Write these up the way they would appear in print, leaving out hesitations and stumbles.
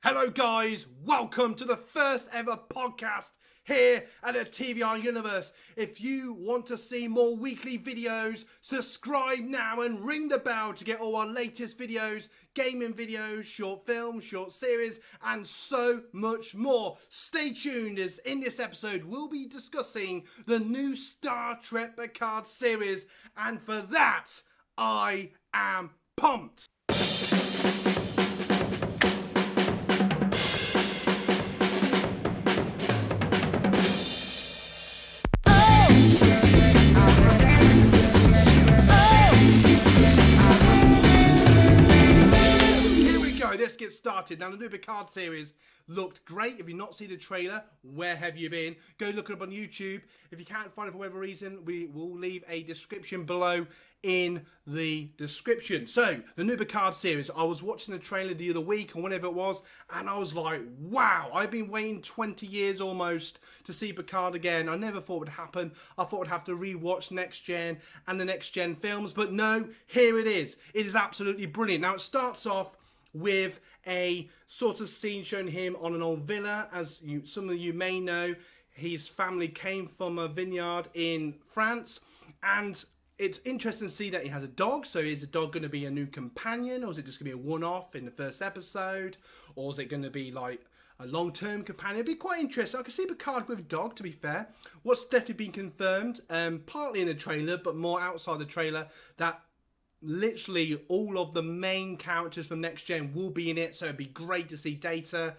Hello guys, welcome to the first ever podcast here at the TVR Universe. If you want to see more weekly videos, subscribe now and ring the bell to get all our latest videos, gaming videos, short films, short series and so much more. Stay tuned as in this episode we'll be discussing the new Star Trek Picard series, and for that I am pumped. Let's get started. Now, the new Picard series looked great. If you've not seen the trailer, where have you been? Go look it up on YouTube. If you can't find it for whatever reason, we will leave a description below in the description. So, the new Picard series, I was watching the trailer the other week or whenever it was, and I was like, wow, I've been waiting 20 years almost to see Picard again. I never thought it would happen. I thought I'd have to rewatch Next Gen and the Next Gen films, but no, here it is. It is absolutely brilliant. Now, it starts off with a sort of scene showing him on an old villa. As some of you may know, his family came from a vineyard in France, and it's interesting to see that he has a dog. So is the dog going to be a new companion, or is it just going to be a one-off in the first episode, or is it going to be like a long-term companion? It'd be quite interesting. I can see Picard with a dog, to be fair. What's definitely been confirmed, partly in the trailer, but more outside the trailer, that literally all of the main characters from Next Gen will be in it, so it'd be great to see Data,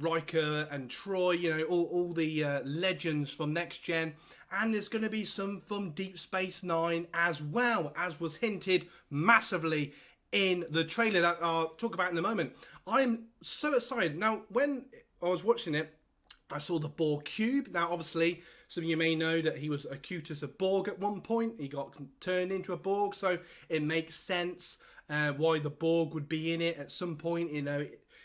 Riker and Troy, all the legends from Next Gen, and there's going to be some from Deep Space Nine as well, as was hinted massively in the trailer that I'll talk about in a moment. I'm so excited. Now, when I was watching it, I saw the Borg cube. Now, obviously, some of you may know that he was a cutis of Borg at one point. He got turned into a Borg, so it makes sense why the Borg would be in it at some point.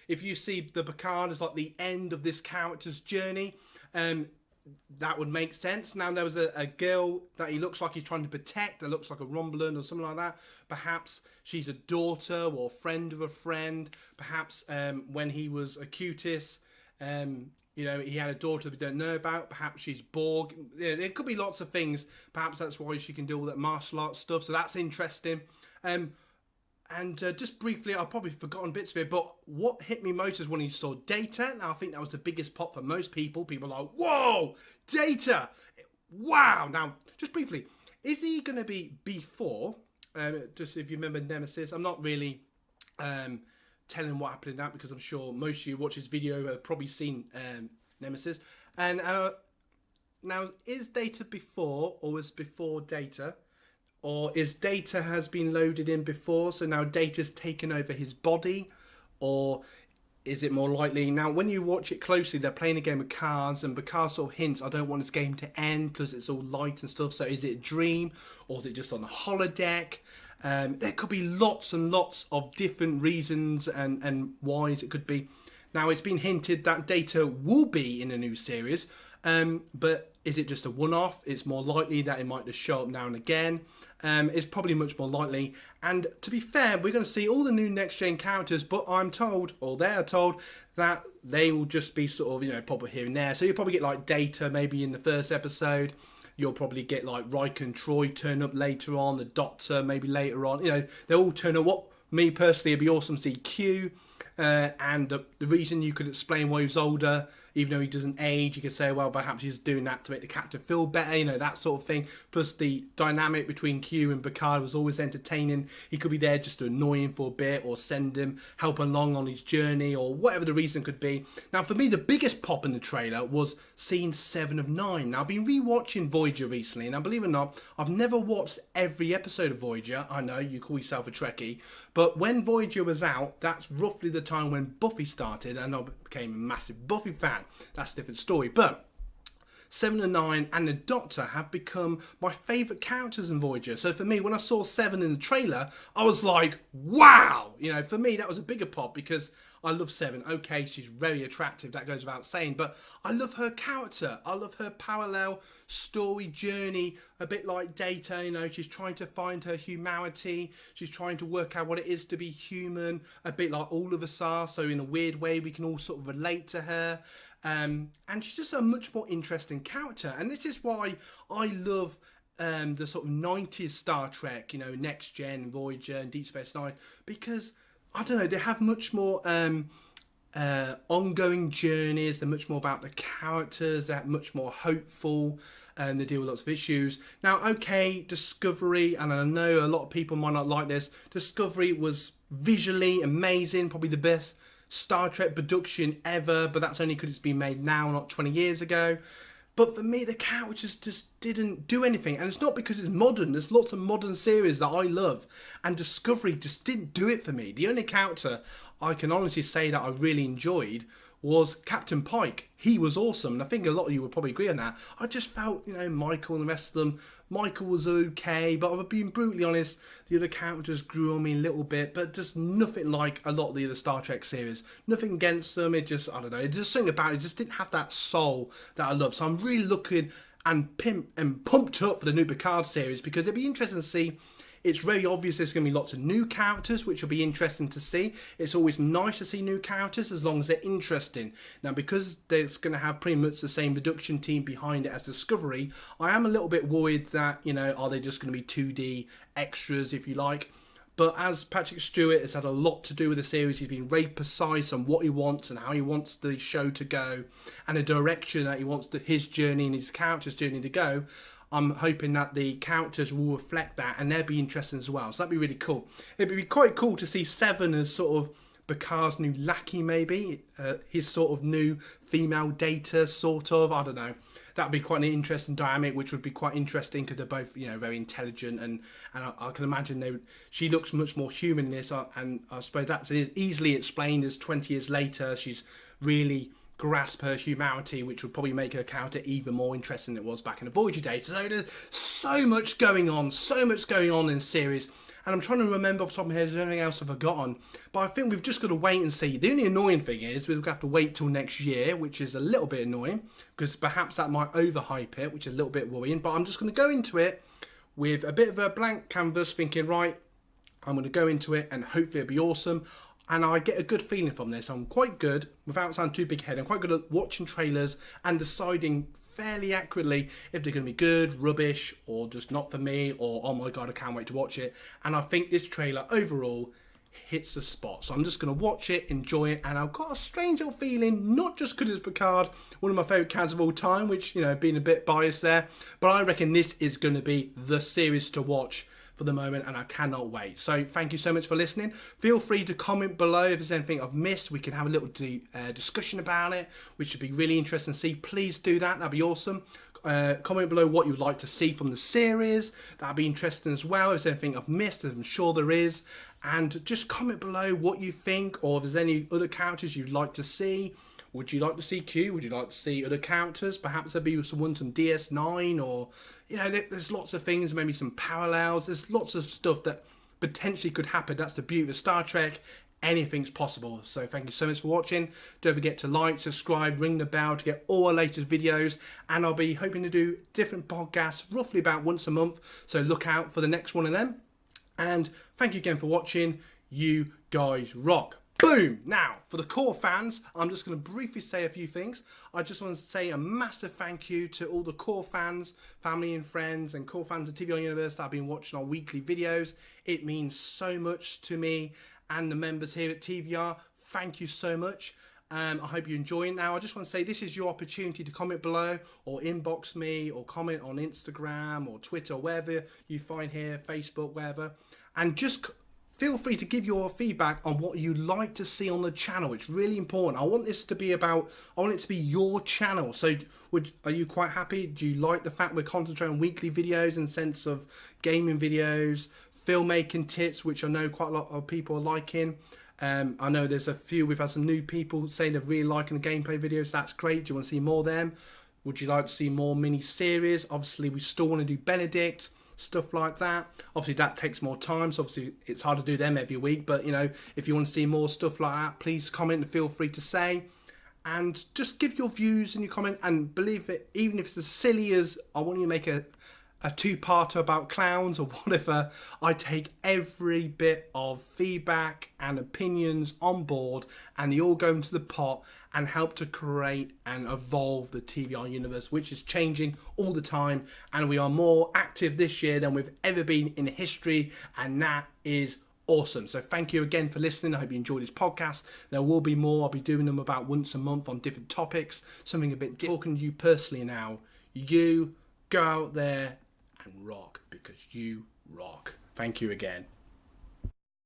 If you see the Picard as like the end of this character's journey, that would make sense. Now, there was a girl that he looks like he's trying to protect, that looks like a Romulan or something like that. Perhaps she's a daughter or friend of a friend. Perhaps when he was a cutis, he had a daughter we don't know about. Perhaps she's Borg. There could be lots of things. Perhaps that's why she can do all that martial arts stuff. So that's interesting. Just briefly, I've probably forgotten bits of it, but what hit me most is when you saw Data. Now, I think that was the biggest pop for most people. People are like, whoa, Data. Wow. Now, just briefly, is he going to be before? Just if you remember Nemesis, I'm not really telling what happened in that, because I'm sure most of you watch this video have probably seen Nemesis. And now, is Data before, or was before Data, or is Data has been loaded in before, so now Data's taken over his body, or is it more likely? Now, when you watch it closely, they're playing a game of cards, and Picard sort of hints, I don't want this game to end, plus it's all light and stuff. So is it a dream, or is it just on the holodeck? There could be lots and lots of different reasons and whys it could be. Now, it's been hinted that Data will be in a new series, but is it just a one-off? It's more likely that it might just show up now and again. It's probably much more likely. And to be fair, we're going to see all the new Next Gen characters, but I'm told, or they're told, that they will just be sort of, pop up here and there. So you'll probably get like Data maybe in the first episode. You'll probably get like Riker and Troy turn up later on, the Doctor maybe later on. They'll all turn up. What me personally, it'd be awesome to see Q. And the reason you could explain why he was older, even though he doesn't age, you could say, well, perhaps he's doing that to make the captain feel better, that sort of thing. Plus, the dynamic between Q and Picard was always entertaining. He could be there just to annoy him for a bit, or send him, help along on his journey, or whatever the reason could be. Now, for me, the biggest pop in the trailer was scene 7 of 9. Now, I've been rewatching Voyager recently, and believe it or not, I've never watched every episode of Voyager. I know, you call yourself a Trekkie, but when Voyager was out, that's roughly the time when Buffy started, and I became a massive Buffy fan. That's a different story. But 7 and 9 and the Doctor have become my favourite characters in Voyager. So for me, when I saw 7 in the trailer, I was like, wow! You know, for me, that was a bigger pop because I love 7. Okay, she's very attractive, that goes without saying, but I love her character. I love her parallel story journey, a bit like Data, you know, she's trying to find her humanity. She's trying to work out what it is to be human, a bit like all of us are. So in a weird way, we can all sort of relate to her. And she's just a much more interesting character. And this is why I love the sort of 90s Star Trek, you know, Next Gen, Voyager and Deep Space Nine, because, I don't know, they have much more ongoing journeys. They're much more about the characters. They're much more hopeful. And they deal with lots of issues. Now, okay, Discovery, and I know a lot of people might not like this, Discovery was visually amazing, probably the best Star Trek production ever, but that's only because it's been made now, not 20 years ago. But for me, the characters just didn't do anything. And it's not because it's modern. There's lots of modern series that I love. And Discovery just didn't do it for me. The only character I can honestly say that I really enjoyed was Captain Pike. He was awesome. And I think a lot of you would probably agree on that. I just felt, you know, Michael and the rest of them, Michael was okay, but I've been brutally honest, the other characters grew on me a little bit, but just nothing like a lot of the other Star Trek series. Nothing against them, it just, I don't know, just something about it, just didn't have that soul that I love. So I'm really looking and pumped up for the new Picard series, because it'd be interesting to see. It's very obvious there's going to be lots of new characters, which will be interesting to see. It's always nice to see new characters as long as they're interesting. Now, because it's going to have pretty much the same production team behind it as Discovery, I am a little bit worried that, you know, are they just going to be 2D extras, if you like? But as Patrick Stewart has had a lot to do with the series, he's been very precise on what he wants and how he wants the show to go and the direction that he wants his journey and his character's journey to go. I'm hoping that the characters will reflect that and they'll be interesting as well. So that'd be really cool. It'd be quite cool to see 7 as sort of Picard's new lackey, maybe. His sort of new female Data, sort of. I don't know. That'd be quite an interesting dynamic, which would be quite interesting because they're both, you know, very intelligent. And I can imagine she looks much more human in this. And I suppose that's easily explained as 20 years later, she's really grasp her humanity, which would probably make her character even more interesting than it was back in the Voyager days. So there's so much going on in the series, and I'm trying to remember off the top of my head if there's anything else I've forgotten, but I think we've just got to wait and see. The only annoying thing is we've got to have to wait till next year, which is a little bit annoying, because perhaps that might overhype it, which is a little bit worrying, but I'm just going to go into it with a bit of a blank canvas, thinking, right, I'm going to go into it and hopefully it'll be awesome. And I get a good feeling from this. I'm quite good, without sounding too big headed, I'm quite good at watching trailers and deciding fairly accurately if they're going to be good, rubbish, or just not for me, or oh my god, I can't wait to watch it. And I think this trailer overall hits the spot. So I'm just going to watch it, enjoy it, and I've got a strange old feeling, not just because it's Picard, one of my favourite characters of all time, which, you know, being a bit biased there, but I reckon this is going to be the series to watch for the moment, and I cannot wait. So thank you so much for listening. Feel free to comment below if there's anything I've missed. We can have a little discussion about it, which would be really interesting to see. Please do that. That'd be awesome. Comment below what you'd like to see from the series. That'd be interesting as well. If there's anything I've missed, I'm sure there is. And just comment below what you think, or if there's any other characters you'd like to see. Would you like to see Q? Would you like to see other characters? Perhaps there'd be some DS9, or, you know, there's lots of things, maybe some parallels. There's lots of stuff that potentially could happen. That's the beauty of Star Trek. Anything's possible. So thank you so much for watching. Don't forget to like, subscribe, ring the bell to get all our latest videos. And I'll be hoping to do different podcasts roughly about once a month. So look out for the next one of them. And thank you again for watching. You guys rock. Boom! Now, for the core fans, I'm just going to briefly say a few things. I just want to say a massive thank you to all the core fans, family and friends, and core fans of TVR Universe that have been watching our weekly videos. It means so much to me and the members here at TVR. Thank you so much. I hope you're enjoying. Now, I just want to say this is your opportunity to comment below, or inbox me, or comment on Instagram or Twitter, wherever you find here, Facebook, wherever. And just feel free to give your feedback on what you'd like to see on the channel. It's really important. I want this to be I want it to be your channel. So are you quite happy? Do you like the fact we're concentrating on weekly videos in the sense of gaming videos, filmmaking tips, which I know quite a lot of people are liking? I know there's a few, we've had some new people saying they're really liking the gameplay videos. That's great. Do you want to see more of them? Would you like to see more mini-series? Obviously, we still want to do Benedict, stuff like that. Obviously, that takes more time, so obviously it's hard to do them every week. But, you know, if you want to see more stuff like that, please comment and feel free to say. And just give your views and your comment. And believe it, even if it's as silly as I want you to make a two-parter about clowns or whatever, I take every bit of feedback and opinions on board, and they all go into the pot and help to create and evolve the TVR universe, which is changing all the time, and we are more active this year than we've ever been in history, and that is awesome. So thank you again for listening. I hope you enjoyed this podcast. There will be more. I'll be doing them about once a month on different topics, something a bit different. Talking to you personally now, you go out there and rock, because you rock. Thank you again.